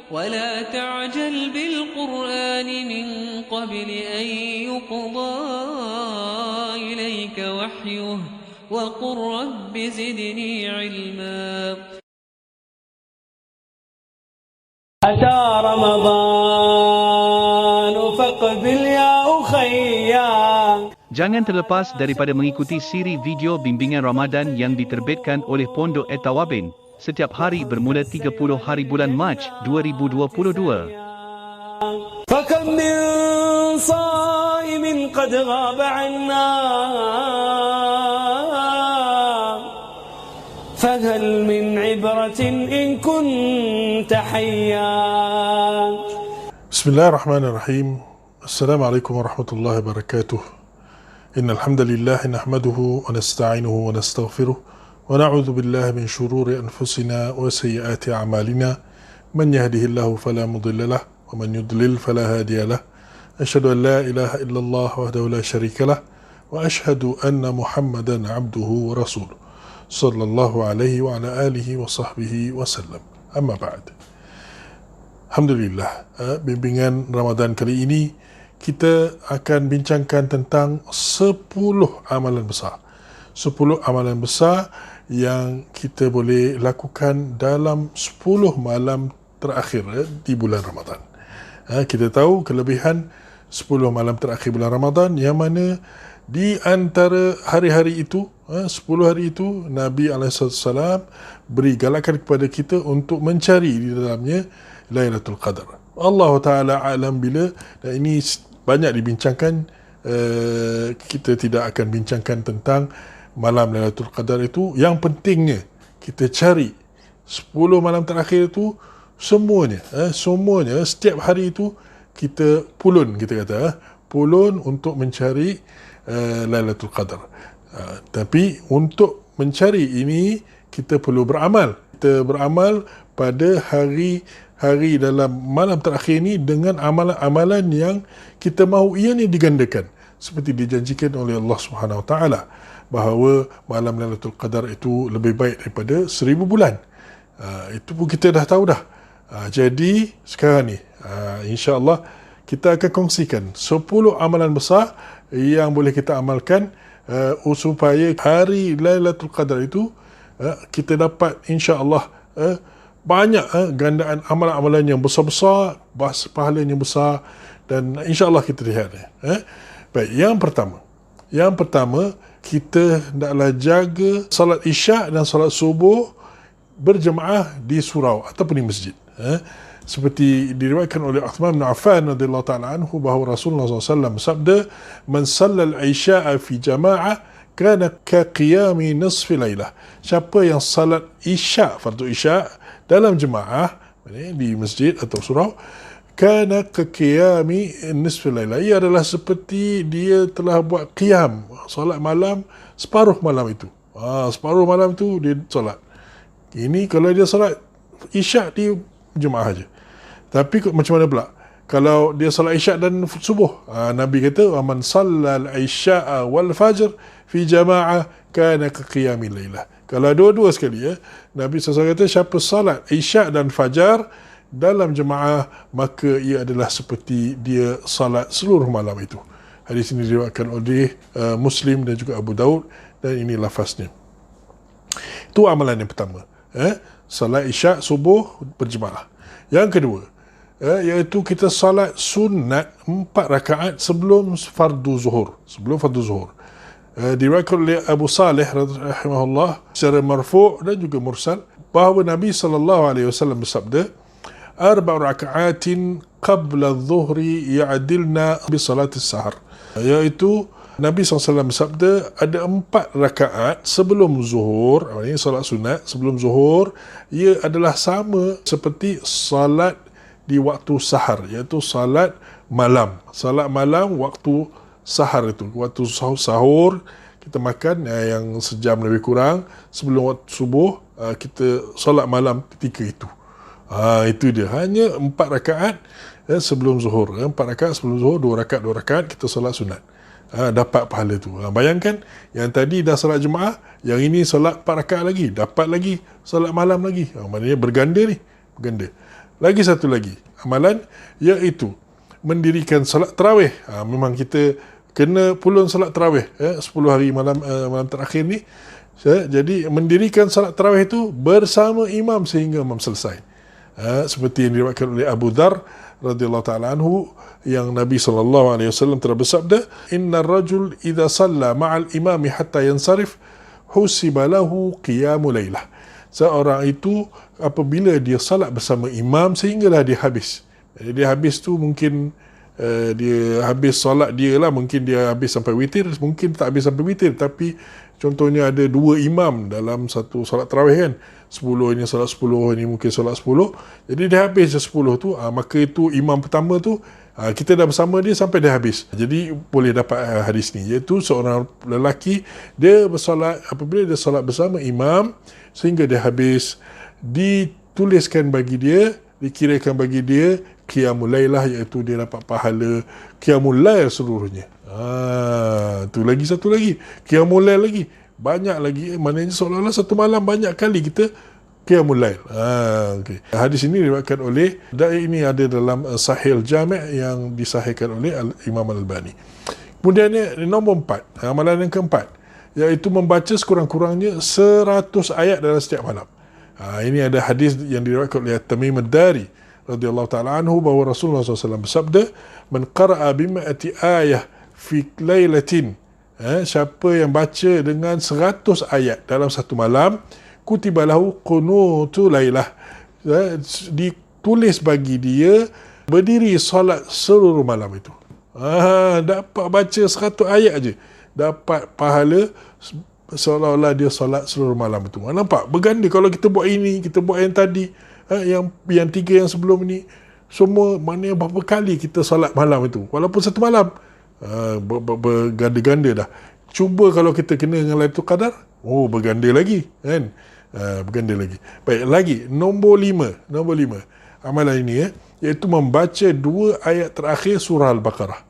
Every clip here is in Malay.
ولا تعجل بالقرآن من قبل أن يقضى إليك وحيه وقل رب زدني علما. أتى رمضان فاقبل يا أخيا. Jangan terlepas daripada mengikuti siri video bimbingan Ramadan yang diterbitkan oleh Pondok At-Tawabin setiap hari bermula 30 hari bulan Mac 2022. فكم من صائم قد غاب عنا فهل من عبرة إن كنت حيا. بسم الله الرحمن الرحيم. السلام عليكم ورحمة الله وبركاته. إن الحمد لله نحمده ونستعينه ونستغفره ونعوذ بالله من شرور أنفسنا وسيئات أعمالنا. من يهده الله فلا مضل له ومن يضلل فلا هادي له. أشهد أن لا إله إلا الله وحده لا شريك له وأشهد أن محمدا عبده ورسوله صلى الله عليه وعلى آله وصحبه وسلم. أما بعد. Alhamdulillah, bimbingan Ramadan kali ini kita akan bincangkan tentang 10 amalan besar. 10 amalan besar yang kita boleh lakukan dalam 10 malam terakhir di bulan Ramadan. Kita tahu kelebihan 10 malam terakhir bulan Ramadan yang mana di antara hari-hari itu, 10 hari itu, Nabi SAW beri galakan kepada kita untuk mencari di dalamnya Lailatul Qadar. Allah Ta'ala alam bila, dan ini banyak dibincangkan. Kita tidak akan bincangkan tentang malam Lailatul Qadar itu. Yang pentingnya kita cari 10 malam terakhir itu semuanya, setiap hari itu kita pulun, kita kata pulun untuk mencari Lailatul Qadar. Tapi untuk mencari ini kita perlu beramal. Kita beramal pada hari dalam malam terakhir ini dengan amalan-amalan yang kita mahu ianya digandakan, seperti dijanjikan oleh Allah Subhanahu Wa Taala bahawa malam Lailatul Qadar itu lebih baik daripada 1000 bulan. Itu pun kita dah tahu dah. Jadi sekarang ni insya-Allah kita akan kongsikan 10 amalan besar yang boleh kita amalkan supaya hari Lailatul Qadar itu kita dapat insya-Allah banyak gandaan amalan-amalan yang besar-besar, pahalanya yang besar, dan insya-Allah kita lihat. Baik, yang pertama kita hendaklah jaga salat Isyak dan salat Subuh berjemaah di surau ataupun di masjid. Seperti diriwayatkan oleh Uthman bin Affan radhiyallahu taala anhu bahawa Rasulullah SAW sabda, "Man sallal Isya'a fi jama'ah kana ka qiyami nisfi lailah." Siapa yang salat Isyak, fardu Isyak dalam jemaah di masjid atau surau, kana ka qiyami nisfi lailah, ia adalah seperti dia telah buat qiyam, salat malam separuh malam itu. Separuh malam itu dia salat. Ini kalau dia salat Isyak di jemaah aja. Tapi macam mana pula kalau dia salat Isyak dan subuh? Nabi kata, "Man sallal Isya'a wal fajr fi jama'ah kana ka qiyamil lailah." Kalau dua-dua sekali, Nabi SAW kata siapa salat Isyak dan Fajar dalam jemaah, maka ia adalah seperti dia salat seluruh malam itu. Hadis ini diriwayatkan oleh Muslim dan juga Abu Daud, dan ini lafaznya. Itu amalan yang pertama, salat Isyak subuh berjemaah. Yang kedua, iaitu kita salat sunat 4 rakaat sebelum fardu zuhur. Diriwayatkan oleh Abu Salih rahimahullah secara marfu' dan juga mursal bahawa Nabi SAW bersabda, "Arba' raka'atin qabla adh-dhuhri ya'dilna bi salati sahar." Iaitu Nabi SAW bersabda, ada 4 rakaat sebelum zuhur, ini salat sunat sebelum zuhur, ia adalah sama seperti salat di waktu sahar, iaitu salat malam. Salat malam waktu sahar itu, waktu sahur kita makan yang sejam lebih kurang sebelum waktu subuh, kita solat malam ketika itu. Itu dia, hanya 4 rakaat sebelum zuhur. 4 rakaat sebelum zuhur, 2 rakaat kita solat sunat. Dapat pahala tu. Bayangkan, yang tadi dah solat jemaah, yang ini solat 4 rakaat lagi, dapat lagi solat malam lagi. Maknanya berganda ni, berganda. Lagi satu lagi amalan, iaitu mendirikan salat tarawih. Memang kita kena pulun salat tarawih 10 hari malam terakhir ni. Jadi mendirikan salat tarawih itu bersama imam sehingga imam selesai. Seperti yang diriwayatkan oleh Abu Dhar radhiyallahu taala anhu, yang Nabi SAW telah bersabda, inna rajul idza salla ma'al imami hatta yansarif husiba lahu qiyamu lailah. Seorang itu apabila dia salat bersama imam sehinggalah dia habis. Jadi dia habis tu mungkin dia habis solat dia lah, mungkin dia habis sampai witir, mungkin tak habis sampai witir, tapi contohnya ada 2 imam dalam satu solat tarawih kan, 10 ini solat 10, ini mungkin solat 10, jadi dia habis 10 tu, maka itu imam pertama tu kita dah bersama dia sampai dia habis. Jadi boleh dapat hadis ni, iaitu seorang lelaki dia bersolat, apabila dia solat bersama imam sehingga dia habis, dituliskan bagi dia, dikirakan bagi dia qiyamul lailah, iaitu dia dapat pahala qiyamul lail seluruhnya. Tu lagi satu lagi, qiyamul lail lagi, banyak lagi, maknanya seolah-olah satu malam banyak kali kita qiyamul lail. Okay. Hadis ini diriwayatkan oleh, dan ini ada dalam Sahih Jami' yang disahihkan oleh Imam Al-Albani. Kemudian nombor 4, amalan yang keempat, iaitu membaca sekurang-kurangnya 100 ayat dalam setiap malam. Ini ada hadis yang diriwayatkan oleh Tamim Ad-Dari radhiyallahu ta'ala anhu, bahawa Rasulullah SAW bersabda, man qara'a bima'ati ayah fi lailatin, siapa yang baca dengan 100 ayat dalam satu malam, kutiba lahu qunutu lailah, ditulis bagi dia berdiri solat seluruh malam itu. Dapat baca 100 ayat aje, dapat pahala seolah-olah dia solat seluruh malam itu. Nampak? Berganda kalau kita buat ini, kita buat yang tadi, yang 3 yang sebelum ni, semua maknanya berapa kali kita solat malam itu, walaupun satu malam, berganda-ganda dah. Cuba kalau kita kena dengan Lailatul Qadar, berganda lagi kan, berganda lagi. Baik, lagi nombor 5 amalan ini iaitu membaca 2 ayat terakhir surah Al-Baqarah.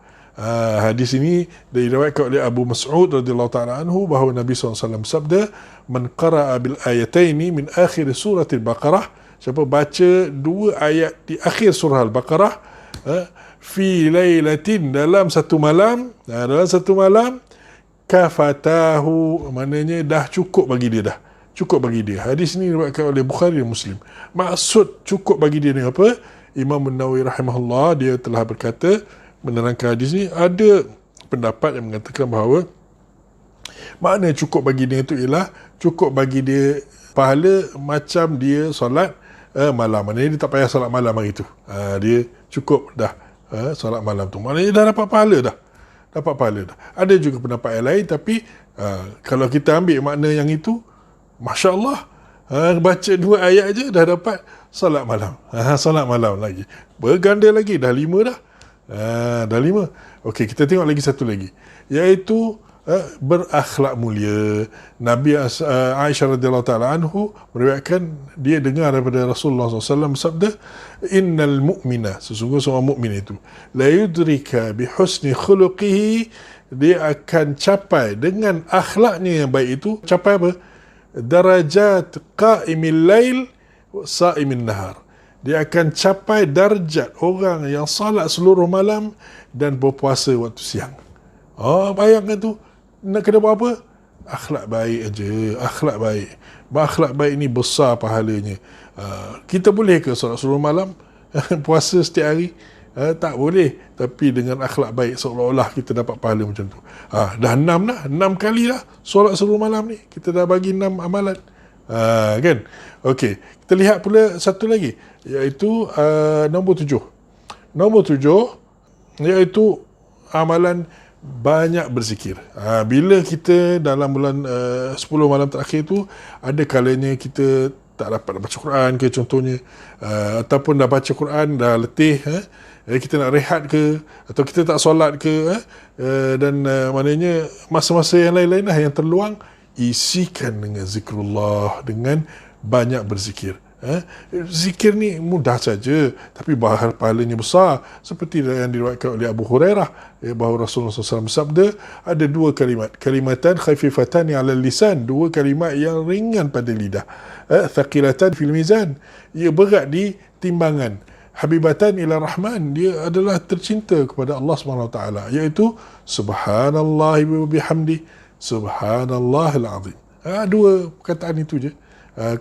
Hadis ini diriwayatkan oleh Abu Mas'ud radhiyallahu ta'ala anhu, bahawa Nabi SAW bersabda, man qara'a bil ayataini min akhir surah Al-Baqarah, siapa baca 2 ayat di akhir surah Al-Baqarah, fi lailatin, dalam satu malam, kafatahu, maknanya dah cukup bagi dia, Hadis ini diriwayatkan oleh Bukhari dan Muslim. Maksud cukup bagi dia ni apa? Imam An-Nawawi rahimahullah, dia telah berkata menerangkan hadis ni, ada pendapat yang mengatakan bahawa makna cukup bagi dia itu ialah cukup bagi dia pahala macam dia solat malam. Maknanya dia tak payah solat malam hari tu, dia cukup dah solat malam tu, maknanya dah dapat pahala dah. Ada juga pendapat yang lain, tapi kalau kita ambil makna yang itu, Masya Allah, baca 2 ayat je dah dapat solat malam. Solat malam lagi, berganda lagi, dah 5 dah. Dah 5. Okey, kita tengok lagi satu lagi, iaitu berakhlak mulia. Nabi Aisyah radhiyallahu ta'ala anhu meriwayatkan, dia dengar daripada Rasulullah SAW bersabda, innal mu'mina, sesungguhnya seorang mukmin itu, la yudrika bi husni khuluqihi, dia akan capai dengan akhlaknya yang baik itu, capai apa? Darajat qa'imil lail sa'imin nahar, dia akan capai darjat orang yang salat seluruh malam dan berpuasa waktu siang. Bayangkan tu, nak kena buat apa? Akhlak baik aja, akhlak baik. Akhlak baik ni besar pahalanya. Kita boleh ke solat seluruh malam, puasa setiap hari? Tak boleh. Tapi dengan akhlak baik, seolah-olah kita dapat pahala macam tu. Dah 6 kali dah solat seluruh malam ni, kita dah bagi 6 amalan. Kan? Okey, kita lihat pula satu lagi, iaitu nombor 7, iaitu amalan banyak berzikir. Bila kita dalam bulan 10 malam terakhir tu, ada kalanya kita tak dapat baca Quran ke contohnya, ataupun dah baca Quran dah letih, kita nak rehat ke, atau kita tak solat ke, dan maknanya masa-masa yang lain-lain lah yang terluang, isikan dengan zikrullah, dengan banyak berzikir. Zikir ni mudah saja, tapi pahalanya besar, seperti yang diriwayatkan oleh Abu Hurairah, bahawa Rasulullah SAW bersabda, ada 2 kalimat, kalimatan khafifatani ala lisan, 2 kalimat yang ringan pada lidah, thaqilatan fil mizan, ia berat di timbangan. Habibatan ila Rahman, dia adalah tercinta kepada Allah SWT, iaitu subhanallah wa bihamdi subhanallahil azim. Dua perkataan itu je.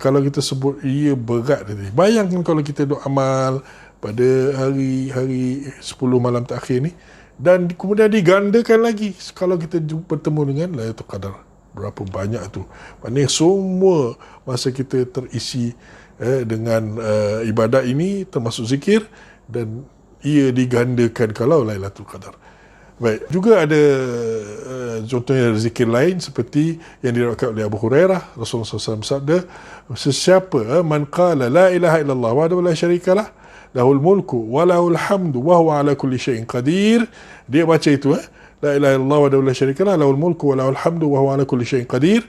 Kalau kita sebut, ia berat tadi. Bayangkan kalau kita duk amal pada hari 10 malam terakhir ni, dan kemudian digandakan lagi kalau kita bertemu dengan Lailatul Qadar. Berapa banyak tu. Maknanya semua masa kita terisi dengan ibadat ini, termasuk zikir, dan ia digandakan kalau Lailatul Qadar. Baik, juga ada contohnya zikir lain seperti yang diriwayatkan oleh Abu Hurairah. Rasulullah SAW bersabda, sesiapa man qala la ilaha illallah wahdahu la syarikalah lahul mulku wa lahul hamdu wa huwa ala kulli syai'in qadir. Dia baca itu, la ilaha illallah wahdahu la syarikalah lahul mulku wa lahul hamdu wa huwa ala kulli syai'in qadir.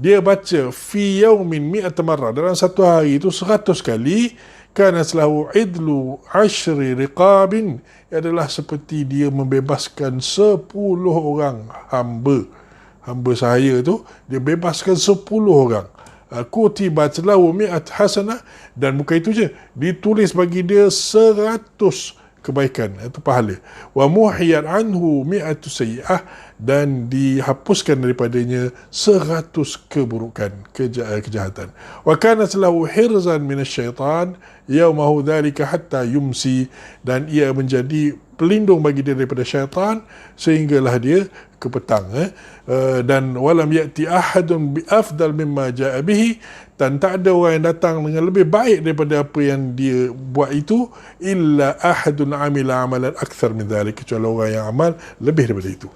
Dia baca fi yaumin mi'at marrah, dalam satu hari itu 100 kali. Kana lahu idlu 10 riqabin, adalah seperti dia membebaskan 10 orang hamba sahaya tu, dia bebaskan 10 orang. Kutibat lahu mi'at hasanah, dan bukan itu je, ditulis bagi dia 100 kebaikan, itu pahala. Wa muhiyat anhu mi'atu sayyi'ah, dan dihapuskan daripadanya 100 keburukan, kejahatan. Wa kana lahu hirzan minasyaitan yaumahu dzalika hatta yumsi, dan ia menjadi pelindung bagi dia daripada syaitan sehinggalah dia ke petang. Dan walam ya'ti ahadun bi afdal mimma ja'a bihi, dan tak ada orang yang datang dengan lebih baik daripada apa yang dia buat itu, illa ahadun amila amalan akthar min dzalik, kecuali orang yang amal lebih daripada itu.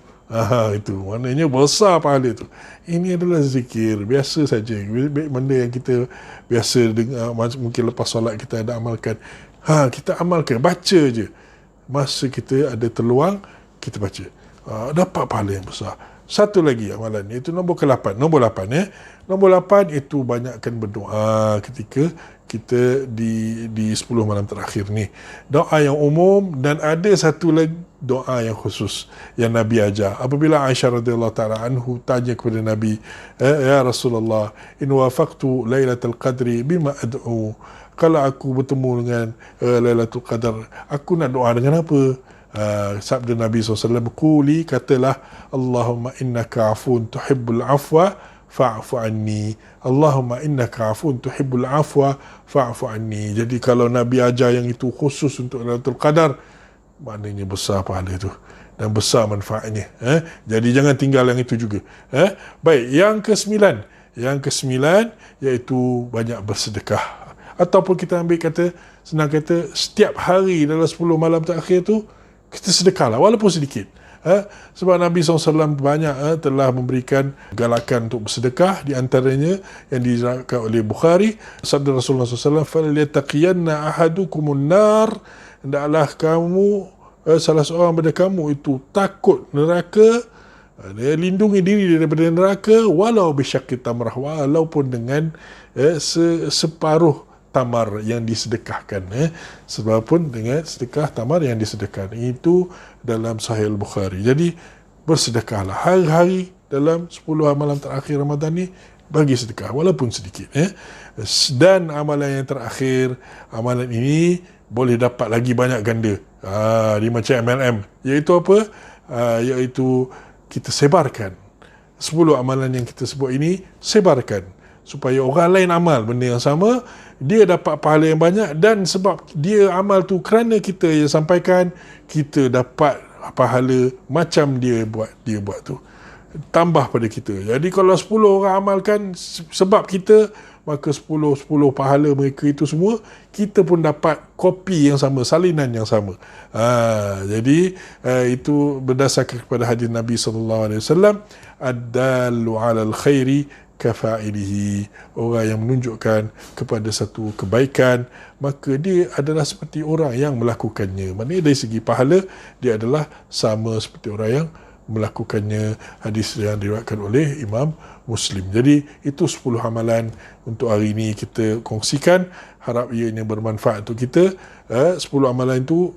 Itu maknanya besar pahala itu. Ini adalah zikir biasa saja, benda yang kita biasa dengar, mungkin lepas solat kita ada amalkan. Kita amalkan, baca je masa kita ada terluang, kita baca, dapat pahala yang besar. Satu lagi amalan, iaitu nombor ke-8. Nombor 8 Nombor 8 itu banyakkan berdoa ketika kita di 10 malam terakhir ni. Doa yang umum, dan ada satu lagi doa yang khusus yang Nabi ajar. Apabila Aisyah radhiyallahu ta'ala anhu tanya kepada Nabi, ya Rasulullah, in wafaqtu Lailatul Qadri bima ad'u, kalau aku bertemu dengan Lailatul Qadar, aku nak doa dengan apa? Sabda Nabi SAW, quli, katalah, Allahumma innaka afun tuhibbul afwa fa'fu anni, Allahumma innaka afun tuhibbul afwa fa'fu anni. Jadi kalau Nabi ajar yang itu khusus untuk Lailatul Qadar, maknanya besar pahala itu dan besar manfaatnya. Jadi jangan tinggal yang itu juga. Baik, yang ke-9 iaitu banyak bersedekah. Ataupun kita ambil senang kata, setiap hari dalam 10 malam terakhir tu kita sedekahlah, walaupun sedikit. Sebab Nabi SAW banyak telah memberikan galakan untuk bersedekah. Di antaranya yang diriwayatkan oleh Bukhari, sabda Rasulullah SAW, "Falyattaqiyanna ahadukumun nar", hendaklah kamu, salah seorang daripada kamu itu takut neraka, dia lindungi diri daripada neraka, walau bisyaqqi tamrah, walaupun dengan separuh tamar yang disedekahkan. Sebab pun dengan sedekah tamar yang disedekahkan. Itu dalam Sahih Al-Bukhari. Jadi bersedekahlah hari-hari dalam 10 malam terakhir Ramadan ni, bagi sedekah walaupun sedikit. Dan amalan yang terakhir, amalan ini boleh dapat lagi banyak ganda. Dia macam MLM. Iaitu apa? Iaitu kita sebarkan 10 amalan yang kita sebut ini, sebarkan supaya orang lain amal benda yang sama, dia dapat pahala yang banyak, dan sebab dia amal tu kerana kita yang sampaikan, kita dapat pahala macam dia buat tu, tambah pada kita. Jadi kalau 10 orang amalkan sebab kita, maka 10 pahala mereka itu semua, kita pun dapat kopi yang sama, salinan yang sama. Jadi itu berdasarkan kepada hadis Nabi SAW, ad-dallu 'alal khairi kafa'ilihi, orang yang menunjukkan kepada satu kebaikan, maka dia adalah seperti orang yang melakukannya. Maknanya dari segi pahala, dia adalah sama seperti orang yang melakukannya. Hadis yang diriwayatkan oleh Imam Muslim. Jadi itu 10 amalan untuk hari ini kita kongsikan. Harap ianya bermanfaat untuk kita. 10 amalan itu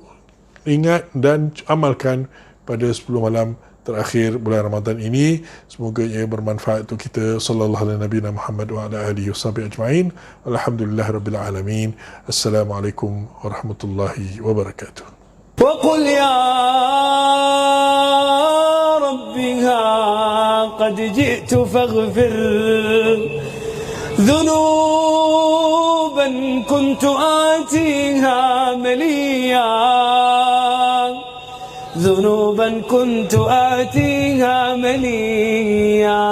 ingat dan amalkan pada 10 malam terakhir bulan Ramadan ini. Semoga ia bermanfaat untuk kita. Sallallahu alaihi nabiyina Muhammad wa ala alihi washabihi ajma'in. Alhamdulillahirabbil alamin. Assalamualaikum warahmatullahi wabarakatuh. وقل يا ربها قد جئت فاغفر ذنوبا كنت آتيها مليا ذنوبا كنت آتيها مليا